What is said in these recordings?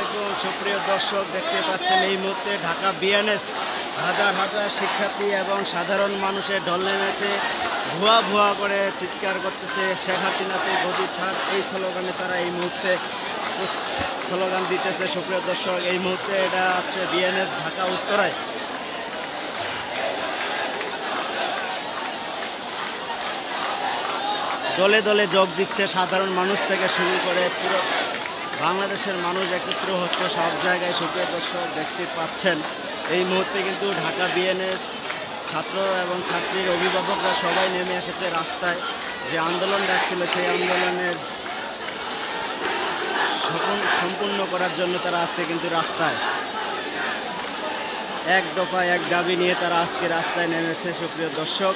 আলাইকুম সুপ্রিয় দর্শক, দেখতে পাচ্ছেন এই মুহূর্তে ঢাকা বিএনএস হাজার হাজার শিক্ষার্থী এবং সাধারণ মানুষের ঢল নেমেছে। ভুয়া ভুয়া করে চিৎকার করতেছে শেখ হাসিনাতে গদি ছাড়, এই স্লোগানে তারা এই মুহূর্তে স্লোগান দিতেছে। সুপ্রিয় দর্শক, এই মুহূর্তে এটা হচ্ছে বিএনএস ঢাকা উত্তরায়। দলে দলে যোগ দিচ্ছে সাধারণ মানুষ থেকে শুরু করে পুরো বাংলাদেশের মানুষ একত্র হচ্ছে সব জায়গায়। সুপ্রিয় দর্শক, দেখতে পাচ্ছেন এই মুহূর্তে কিন্তু ঢাকা বিএনএস ছাত্র এবং ছাত্রীর অভিভাবকরা সবাই নেমে এসেছে রাস্তায়। যে আন্দোলন ডাকছিল সেই আন্দোলনের সম্পূর্ণ করার জন্য তারা আজকে কিন্তু রাস্তায় এক দফা এক দাবি নিয়ে তারা আজকে রাস্তায় নেমেছে। সুপ্রিয় দর্শক,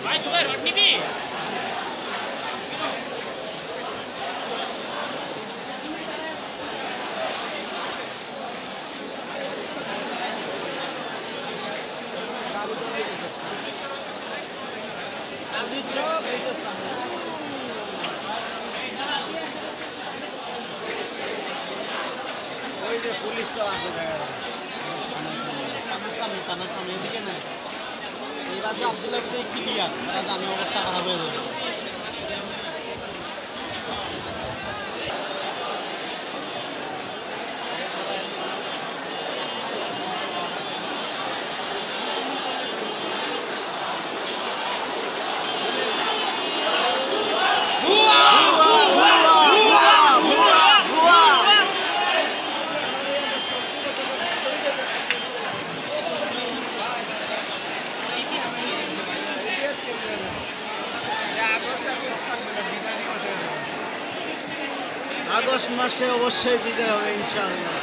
ভাই দুবার রড নিবি? ওই যে পুলিশ তো আছে থানার সামনে এদিকে নাই। এরা যে আব্দুল্লাহ ক্লিয়ার, তারা জানে অবস্থা খারাপ হয়ে যাবে। আগস্ট মাসে অবশ্যই বিজয় হবে ইনশাআল্লাহ।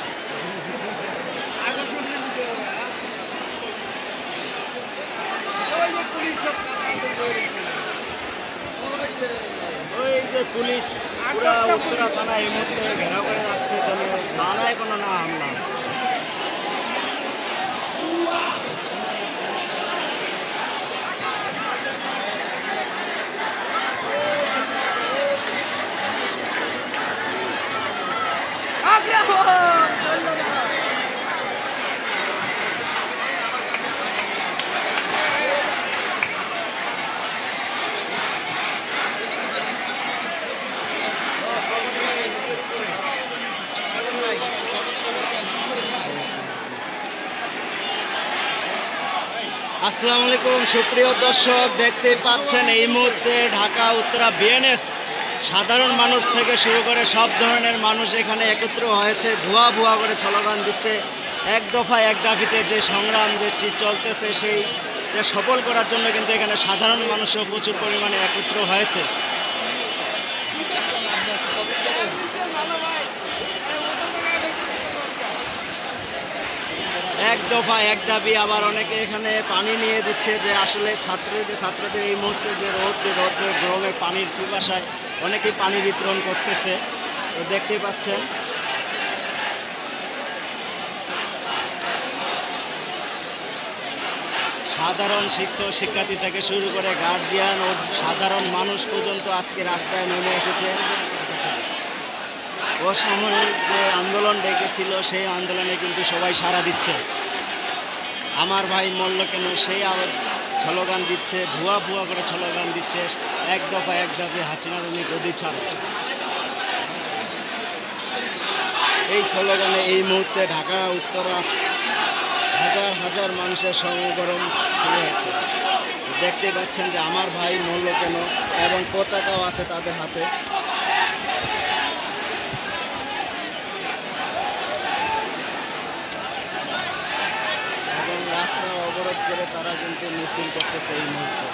ওই যে পুলিশ পুরা উত্তরা থানা এই মুহূর্তে ঘেরাও করে যাচ্ছে, চলে থানায় কোনো না হামলা। আসসালামু আলাইকুম সুপ্রিয় দর্শক, দেখতে পাচ্ছেন এই মুহূর্তে ঢাকা উত্তরা বিএনএস সাধারণ মানুষ থেকে শুরু করে সব ধরনের মানুষ এখানে একত্র হয়েছে। ভুয়া ভুয়া করে স্লোগান দিচ্ছে। এক দফা এক দাবিতে যে সংগ্রাম যে চলতেছে সেই সফল করার জন্য কিন্তু এখানে সাধারণ মানুষও প্রচুর পরিমাণে একত্র হয়েছে। এক দফা এক দাবি, আবার অনেকে এখানে পানি নিয়ে দিচ্ছে। যে আসলে ছাত্রদের এই মুহূর্তে যে রৌদ্রের গরমে পানির পিপাসায় অনেকেই পানি বিতরণ করতেছে, তো দেখতেই পাচ্ছেন। সাধারণ শিক্ষক শিক্ষার্থী থেকে শুরু করে গার্জিয়ান ও সাধারণ মানুষ পর্যন্ত আজকে রাস্তায় নেমে এসেছে। অসামরিক যে আন্দোলন ডেকেছিল সেই আন্দোলনে কিন্তু সবাই সাড়া দিচ্ছে। আমার ভাই মরল কেন সেই স্লোগান দিচ্ছে, ভুয়া ভুয়া করে স্লোগান দিচ্ছে। এক দফা এক দাবি হাসিনার গদি ছাড়, এই স্লোগানে এই মুহূর্তে ঢাকা উত্তরা হাজার হাজার মানুষের সমাগম শুরু হয়েছে। দেখতে পাচ্ছেন যে আমার ভাই মরল কেন এবং পতাকাও আছে তাদের হাতে। এবং রাস্তা করে তারা কিন্তু মিছিল করতেছে এই মুহূর্তে।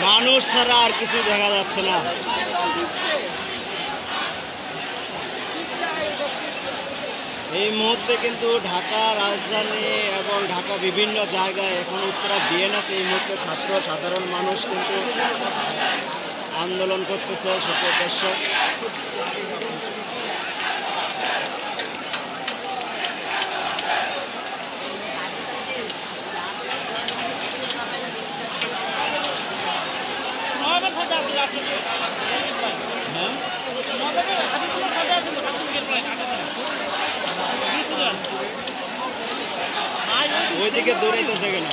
মানুষ ছাড়া আর কিছু দেখা যাচ্ছে না। এই মুহূর্তে কিন্তু ঢাকা রাজধানী এবং ঢাকা বিভিন্ন জায়গায় এখন উত্তরা বিএনএস এই মুহূর্তে ছাত্র সাধারণ মানুষ কিন্তু আন্দোলন করতেছে। সুপ্রিয় দর্শক, ওইদিকে দৌড়াইতেছে কেন?